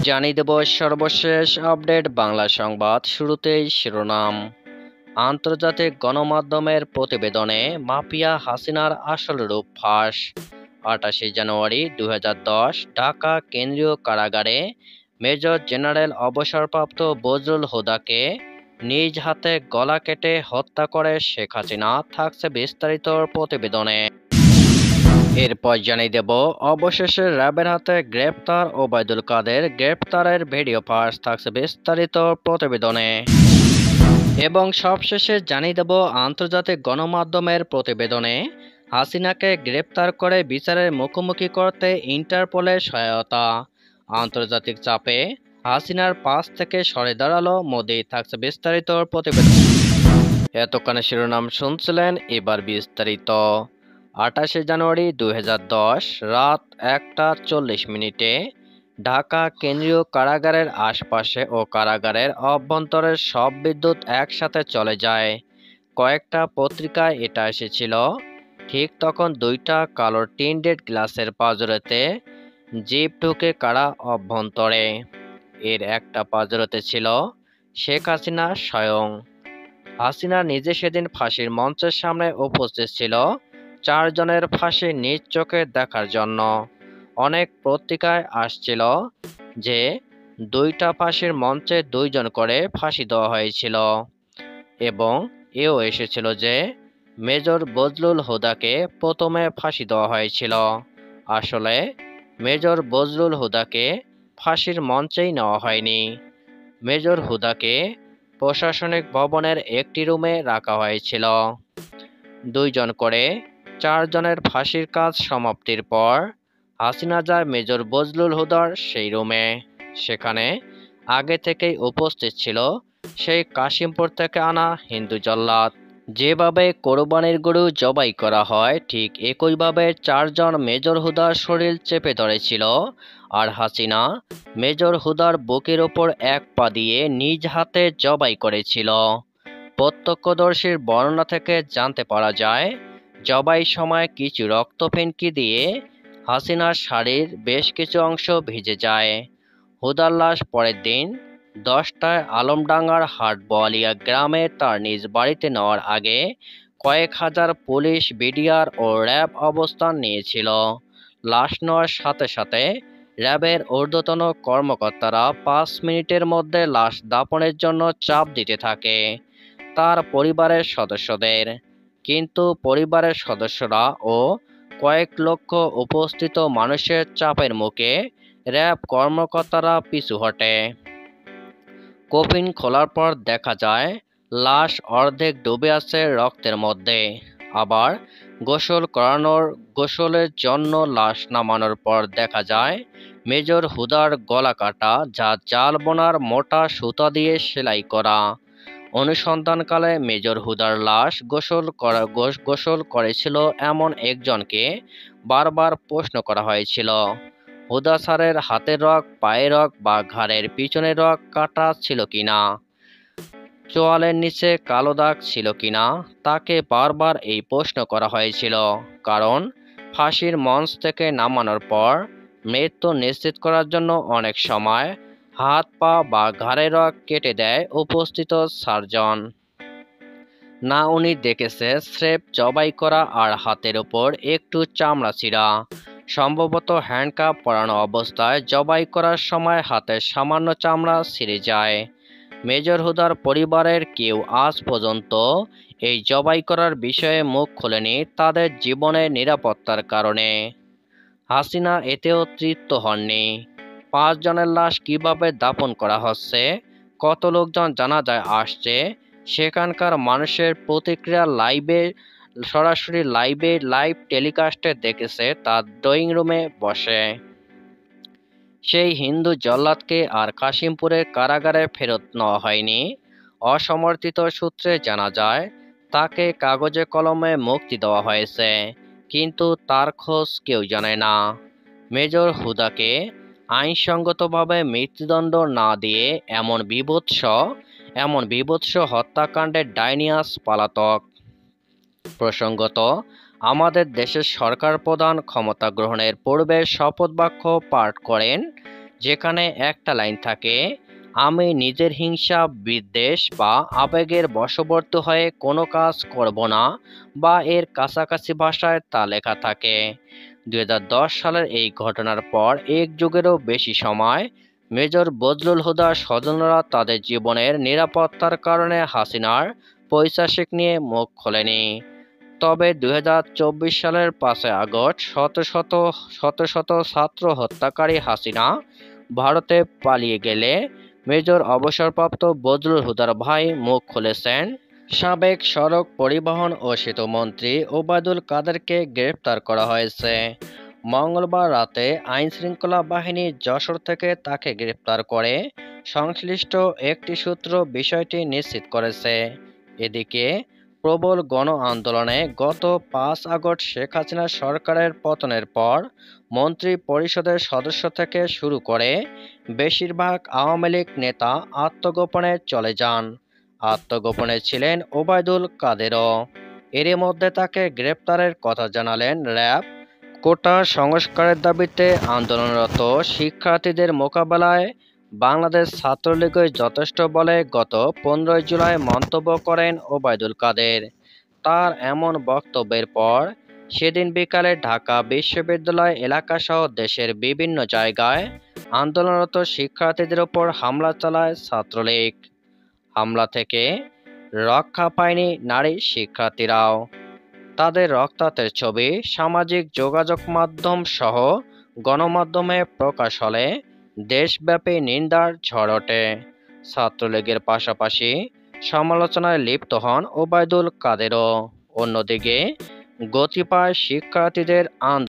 জানিয়ে দেব সর্বশেষ আপডেট বাংলা সংবাদ। শুরুতেই শিরোনাম। আন্তর্জাতিক গণমাধ্যমের প্রতিবেদনে মাফিয়া হাসিনার আসল রূপ ফাঁস। 28 জানুয়ারি 2010 ঢাকা কেন্দ্রীয় কারাগারে মেজর জেনারেল অবসরপ্রাপ্ত বজলুল হুদাকে নিজ হাতে গলা কেটে হত্যা করে শেখ হাসিনা। থাকছে বিস্তারিত প্রতিবেদনে। এরপর জানিয়ে দেব অবশেষে র্যাবের হাতে গ্রেপ্তার ওবায়দুল কাদের, গ্রেপ্তারের ভিডিও ফাঁস। থাকছে বিস্তারিত প্রতিবেদনে। এবং সবশেষে জানিয়ে দেব আন্তর্জাতিক গণমাধ্যমের প্রতিবেদনে হাসিনাকে গ্রেপ্তার করে বিচারের মুখোমুখি করতে ইন্টারপোলের সহায়তা। আন্তর্জাতিক চাপে হাসিনার পাশ থেকে সরে দাঁড়ালো মোদি। থাকছে বিস্তারিত প্রতিবেদন। এতক্ষণে শিরোনাম শুনছিলেন, এবার বিস্তারিত। 28 জানুয়ারি 2010 রাত 1:40 ঢাকা কেন্দ্রীয় কারাগারের আশপাশে ও কারাগারের অভ্যন্তরের সব বিদ্যুৎ একসাথে চলে যায়। কয়েকটা পত্রিকায় এটা এসেছিল। ঠিক তখন দুইটা কালো টিনডেড গ্লাসের পাঁজরেতে জিপ ঢুকে কারা অভ্যন্তরে। এর একটা পাঁজরেতে ছিল শেখ হাসিনা স্বয়ং। হাসিনা নিজে সেদিন ফাঁসির মঞ্চের সামনে উপস্থিত ছিল 4 জনের ফাঁসি নিজ চোখে দেখার জন্য। অনেক পত্রিকায় আসছিল যে দুইটা ফাঁসির মঞ্চে 2 জন করে ফাঁসি দেওয়া হয়েছিল, এবং এও এসেছিল যে মেজর বজলুল হুদাকে প্রথমে ফাঁসি দেওয়া হয়েছিল। আসলে মেজর বজলুল হুদাকে ফাঁসির মঞ্চেই নেওয়া হয়নি। মেজর হুদাকে প্রশাসনিক ভবনের একটি রুমে রাখা হয়েছিল। 2 জন করে 4 জনের ফাঁসির কাজ সমাপ্তির পর হাসিনা যায় মেজর বজলুল হুদার সেই রুমে। সেখানে আগে থেকেই উপস্থিত ছিল সেই কাশিমপুর থেকে আনা হিন্দু জল্লাদ। যেভাবে কোরবানির গরু জবাই করা হয়, ঠিক একইভাবে 4 জন মেজর হুদার শরীর চেপে ধরেছিল। আর হাসিনা মেজর হুদার বুকের ওপর এক পা দিয়ে নিজ হাতে জবাই করেছিল। প্রত্যক্ষদর্শীর বর্ণনা থেকে জানতে পারা যায়, জবাই সময় কিছু রক্ত ফিনকি দিয়ে হাসিনার শাড়ির বেশ কিছু অংশ ভিজে যায়। হুদার লাশ পরের দিন 10টায় আলমডাঙ্গার হাটবোয়ালিয়া গ্রামে তার নিজ বাড়িতে নেওয়ার আগে কয়েক হাজার পুলিশ, বিডিআর ও র্যাব অবস্থান নিয়েছিল। লাশ নেওয়ার সাথে সাথে র্যাবের ঊর্ধ্বতন কর্মকর্তারা 5 মিনিটের মধ্যে লাশ দাফনের জন্য চাপ দিতে থাকে তার পরিবারের সদস্যদের। কিন্তু পরিবারের সদস্যরা ও কয়েক লক্ষ উপস্থিত মানুষের চাপের মুখে র্যাব কর্মকর্তারা পিছু হটে। কফিন খোলার পর দেখা যায় লাশ অর্ধেক ডুবে আছে রক্তের মধ্যে। আবার গোসলের জন্য লাশ নামানোর পর দেখা যায় মেজর হুদার গলা কাটা, যা জাল বোনার মোটা সুতা দিয়ে সেলাই করা। অনুসন্ধানকালে মেজর হুদার লাশ গোসল করেছিল এমন একজনকে বারবার প্রশ্ন করা হয়েছিল হুদা স্যারের হাতের রগ, পায়ের রগ বা ঘাড়ের পিছনের রগ কাটা ছিল কিনা, চোয়ালের নিচে কালো দাগ ছিল কিনা। তাকে বারবার এই প্রশ্ন করা হয়েছিল, কারণ ফাঁসির মঞ্চ থেকে নামানোর পর মৃত্যু নিশ্চিত করার জন্য অনেক সময় হাত, পা বা ঘাড়ের রগ কেটে দেয় উপস্থিত সার্জন। না, উনি দেখেছে স্রেফ জবাই করা আর হাতের ওপর একটু চামড়া ছিঁড়া। সম্ভবত হ্যান্ডকাপ পরানো অবস্থায় জবাই করার সময় হাতের সামান্য চামড়া ছিঁড়ে যায়। মেজর হুদার পরিবারের কেউ আজ পর্যন্ত এই জবাই করার বিষয়ে মুখ খোলেনি তাদের জীবনের নিরাপত্তার কারণে। হাসিনা এতেও তৃপ্ত হননি। 5 জনের লাশ কিভাবে দাফন করা হচ্ছে, কত লোকজন জানাজায় আসছে, সেখানকার মানুষের প্রতিক্রিয়া সরাসরি লাইভ টেলিকাস্টে দেখেছে তার ড্রয়িং রুমে বসে। সেই হিন্দু জল্লাদকে আর কাশিমপুরের কারাগারে ফেরত নেওয়া হয়নি। অসমর্থিত সূত্রে জানা যায় তাকে কাগজে কলমে মুক্তি দেওয়া হয়েছে, কিন্তু তার খোঁজ কেউ জানে না। মেজর হুদাকে আইনসঙ্গতভাবে মৃত্যুদণ্ড না দিয়ে এমন বিভৎস হত্যাকাণ্ডের ডাইনিয়াস পলাতক। প্রসঙ্গত, আমাদের দেশের সরকার প্রধান ক্ষমতা গ্রহণের পূর্বে শপথ বাক্য পাঠ করেন যেখানে একটা লাইন থাকে, আমি নিজের হিংসা, বিদ্বেষ বা আবেগের বশবর্তী হয়ে কোনো কাজ করব না, বা এর কাছাকাছি ভাষায় তা লেখা থাকে। 2010 সালের এই ঘটনার পর এক যুগেরও বেশি সময় মেজর বজলুল হুদার স্বজনরা তাদের জীবনের নিরাপত্তার কারণে হাসিনার পৈশাচিক নিয়ে মুখ খোলেনি। তবে 2024 সালের 5 আগস্ট শত শত ছাত্র হত্যাকারী হাসিনা ভারতে পালিয়ে গেলে মেজর অবসরপ্রাপ্ত বজলুল হুদার ভাই মুখ খুলেছেন। সাবেক সড়ক পরিবহন ও সেতু মন্ত্রী ওবায়দুল কাদেরকে গ্রেপ্তার করা হয়েছে। মঙ্গলবার রাতে আইনশৃঙ্খলা বাহিনী যশোর থেকে তাকে গ্রেপ্তার করে সংশ্লিষ্ট একটি সূত্র বিষয়টি নিশ্চিত করেছে। এদিকে প্রবল গণ আন্দোলনে গত 5 আগস্ট শেখ হাসিনা সরকারের পতনের পর মন্ত্রী পরিষদের সদস্য থেকে শুরু করে বেশিরভাগ আওয়ামী লীগ নেতা আত্মগোপনে চলে যান। আত্মগোপনে ছিলেন ওবায়দুল কাদেরও। এরই মধ্যে তাকে গ্রেপ্তারের কথা জানালেন র্যাব। কোটা সংস্কারের দাবিতে আন্দোলনরত শিক্ষার্থীদের মোকাবেলায় বাংলাদেশ ছাত্রলীগই যথেষ্ট বলে গত 15 জুলাই মন্তব্য করেন ওবায়দুল কাদের। তার এমন বক্তব্যের পর সেদিন বিকালে ঢাকা বিশ্ববিদ্যালয় এলাকাসহ দেশের বিভিন্ন জায়গায় আন্দোলনরত শিক্ষার্থীদের ওপর হামলা চালায় ছাত্রলীগ। হামলা থেকে রক্ষা পায়নি নারী শিক্ষার্থীরাও। তাদের রক্তাক্তের ছবি সামাজিক যোগাযোগ মাধ্যম সহ গণমাধ্যমে প্রকাশ হলে দেশব্যাপী নিন্দার ঝড় ওঠে। ছাত্রলীগের পাশাপাশি সমালোচনায় লিপ্ত হন ওবায়দুল কাদেরও। অন্যদিকে গতি পায় শিক্ষার্থীদের আন্দোলন।